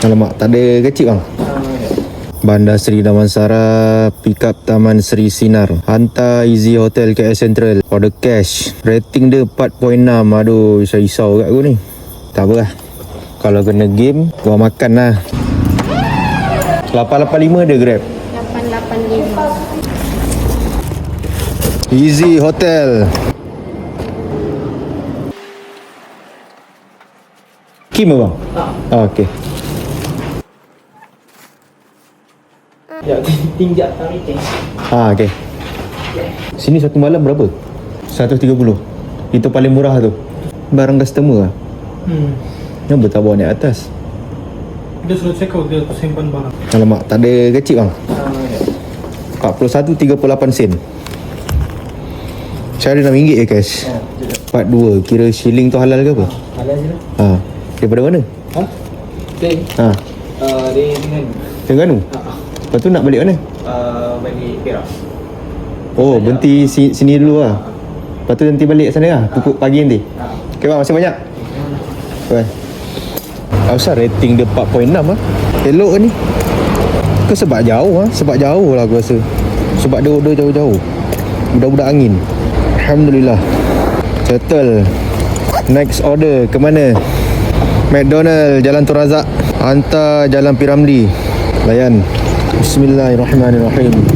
Alamak, tak ada kecil bang. Bandar Seri Damansara, pick up Taman Seri Sinar, hantar Easy Hotel KL Central, order cash. Rating dia 4.6. Aduh, risau kat aku ni. Tak apa lah, kalau kena game gua makan lah. 885 dia Grab. 885. Easy Hotel. Kim bang? Okey. Ya, tinjak tarik. Okey. Sini satu malam berapa? 130. Itu paling murah tu. Barang customer lah. Kenapa tak bawa naik atas? Dia suruh check out, dia simpan barang. Alamak, tak ada kecil bang. 41.38 sen. Saya ada RM6 je cash. Part 2. Kira shilling tu halal ke apa? Halal je Ha. lah. Daripada mana? Ha? Teng. Ha. Dia dengan Terengganu? Lepas tu nak balik mana? bagi Perak. Oh, berhenti sini dulu lah. Lepas tu nanti balik sana lah. Pukul pagi nanti. Okay bang, masih banyak. Bye. Asal rating dia 4.6 lah. Elok ke ni? Ke sebab jauh lah? Sebab jauh lah aku rasa. Sebab dia order jauh-jauh. Budak-budak angin. Alhamdulillah. Settle. Next order ke mana? McDonald, Jalan Tun Razak. Hantar Jalan Piramli. Layan. Bismillahirrahmanirrahim.